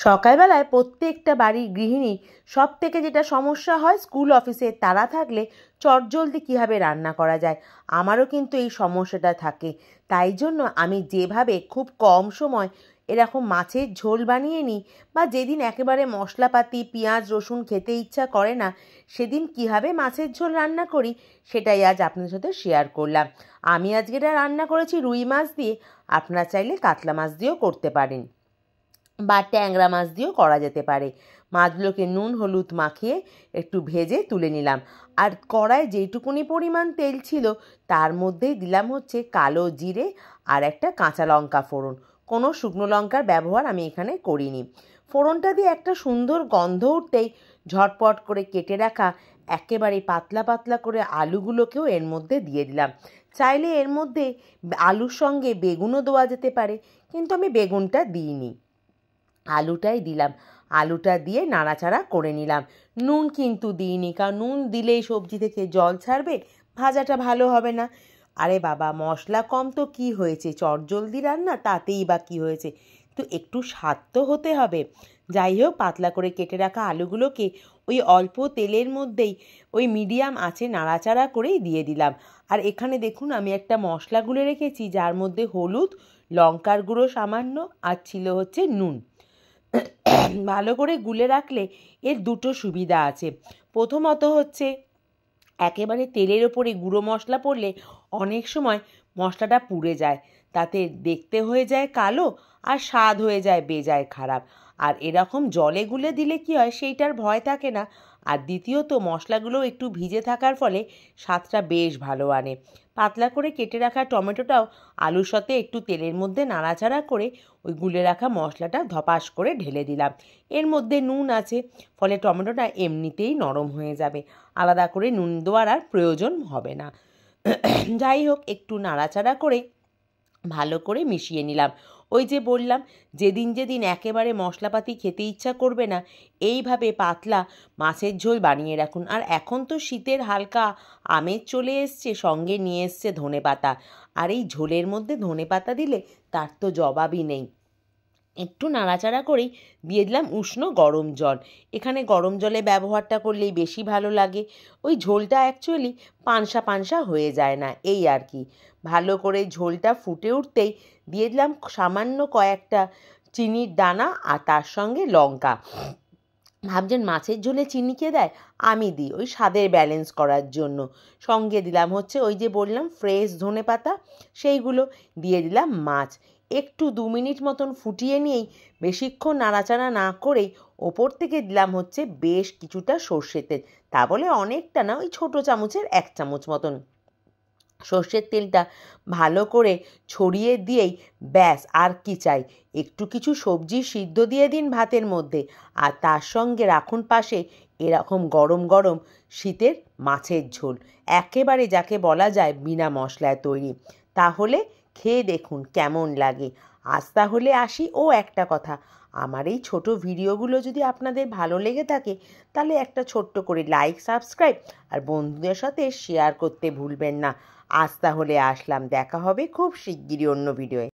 সকালবেলায় প্রত্যেকটা বাড়ির গৃহিণী সবথেকে যেটা সমস্যা হয়, স্কুল অফিসে তাড়া থাকলে চটজলদি কীভাবে রান্না করা যায়। আমারও কিন্তু এই সমস্যাটা থাকে। তাই জন্য আমি যেভাবে খুব কম সময় এরকম মাছের ঝোল বানিয়ে নিই, বা যেদিন একেবারে মশলাপাতি পেঁয়াজ রসুন খেতে ইচ্ছা করে না, সেদিন কীভাবে মাছের ঝোল রান্না করি সেটাই আজ আপনাদের সাথে শেয়ার করলাম। আমি আজকে এটা রান্না করেছি রুই মাছ দিয়ে, আপনারা চাইলে কাতলা মাছ দিয়েও করতে পারেন, বা ট্যাংরা মাছ দিয়েও করা যেতে পারে। মাছগুলোকে নুন হলুদ মাখিয়ে একটু ভেজে তুলে নিলাম। আর কড়ায় যেইটুকুনি পরিমাণ তেল ছিল তার মধ্যেই দিলাম হচ্ছে কালো জিরে আর একটা কাঁচা লঙ্কা ফোড়ন। কোনো শুকনো লঙ্কার ব্যবহার আমি এখানে করিনি। ফোড়নটা দিয়ে একটা সুন্দর গন্ধ উঠতেই ঝটপট করে কেটে রাখা একেবারে পাতলা পাতলা করে আলুগুলোকেও এর মধ্যে দিয়ে দিলাম। চাইলে এর মধ্যে আলুর সঙ্গে বেগুনও দেওয়া যেতে পারে, কিন্তু আমি বেগুনটা দিইনি, আলুটাই দিলাম। আলুটা দিয়ে নাড়াচাড়া করে নিলাম। নুন কিন্তু দিইনি, কারণ নুন দিলেই সবজি থেকে জল ছাড়বে, ভাজাটা ভালো হবে না। আরে বাবা, মশলা কম তো কি হয়েছে, চটজলদি রান্না, তাতেই বা কী হয়েছে, তো একটু স্বাদ তো হতে হবে। যাই হোক, পাতলা করে কেটে রাখা আলুগুলোকে ওই অল্প তেলের মধ্যেই ওই মিডিয়াম আঁচে নাড়াচাড়া করেই দিয়ে দিলাম। আর এখানে দেখুন আমি একটা মশলা গুলে রেখেছি, যার মধ্যে হলুদ, লঙ্কার গুঁড়ো সামান্য, আর ছিল হচ্ছে নুন। ভালো করে গুলে রাখলে এর দুটো সুবিধা আছে। প্রথমত হচ্ছে, একেবারে তেলের ওপরে গুঁড়ো মশলা পড়লে অনেক সময় মশলাটা পুড়ে যায়, তাতে দেখতে হয়ে যায় কালো, আর স্বাদ হয়ে যায় বেজায় খারাপ। আর এরকম জলে গুলে দিলে কি হয়, সেইটার ভয় থাকে না। আর দ্বিতীয়ত, মশলাগুলো একটু ভিজে থাকার ফলে স্বাদটা বেশ ভালো আনে। পাতলা করে কেটে রাখা টমেটোটাও আলুর সাথে একটু তেলের মধ্যে নাড়াচাড়া করে ওই গুলে রাখা মশলাটা ধপাস করে ঢেলে দিলাম। এর মধ্যে নুন আছে, ফলে টমেটোটা এমনিতেই নরম হয়ে যাবে, আলাদা করে নুন দেওয়ার আর প্রয়োজন হবে না। যাই হোক, একটু নাড়াচাড়া করে ভালো করে মিশিয়ে নিলাম। ওই যে বললাম, যেদিন যেদিন একেবারে মশলাপাতি খেতে ইচ্ছা করবে না, এইভাবে পাতলা মাছের ঝোল বানিয়ে রাখুন। আর এখন তো শীতের হালকা আমেজ চলে এসছে, সঙ্গে নিয়ে এসছে ধনেপাতা। আর এই ঝোলের মধ্যে ধনেপাতা দিলে তার তো জবাবই নেই। একটু নাড়াচাড়া করেই দিয়ে দিলাম উষ্ণ গরম জল। এখানে গরম জলে ব্যবহারটা করলেই বেশি ভালো লাগে। ওই ঝোলটা অ্যাকচুয়ালি পানসা পানসা হয়ে যায় না, এই আর কি। ভালো করে ঝোলটা ফুটে উঠতেই দিয়ে দিলাম সামান্য কয়েকটা চিনির দানা, আর তার সঙ্গে লঙ্কা। ভাবছেন মাছের ঝোলে চিনি কে দেয়? আমি দিই ওই স্বাদের ব্যালেন্স করার জন্য। সঙ্গে দিলাম হচ্ছে ওই যে বললাম ফ্রেশ ধনেপাতা, সেইগুলো দিয়ে দিলাম মাছ। একটু 2 মিনিট মতন ফুটিয়ে নিয়েই, বেশিক্ষণ নাড়াচাড়া না করেই, ওপর থেকে দিলাম হচ্ছে বেশ কিছুটা সর্ষের তেল। তা বলে অনেকটা না, ওই ছোটো চামচের 1 চামচ মতন সর্ষের তেলটা ভালো করে ছড়িয়ে দিয়েই ব্যাস, আর কি চাই। একটু কিছু সবজি সিদ্ধ দিয়ে দিন ভাতের মধ্যে, আর তার সঙ্গে রাখুন পাশে এরকম গরম গরম শীতের মাছের ঝোল, একেবারে যাকে বলা যায় বিনা মশলায় তৈরি। তাহলে খেয়ে দেখুন কেমন লাগে। আজ তাহলে আসি। ও একটা কথা, আমার এই ছোট ভিডিওগুলো যদি আপনাদের ভালো লেগে থাকে, তাহলে একটা ছোট্ট করে লাইক, সাবস্ক্রাইব আর বন্ধুদের সাথে শেয়ার করতে ভুলবেন না। আজ তাহলে আসলাম, দেখা হবে খুব শিগগিরই অন্য ভিডিওয়ে।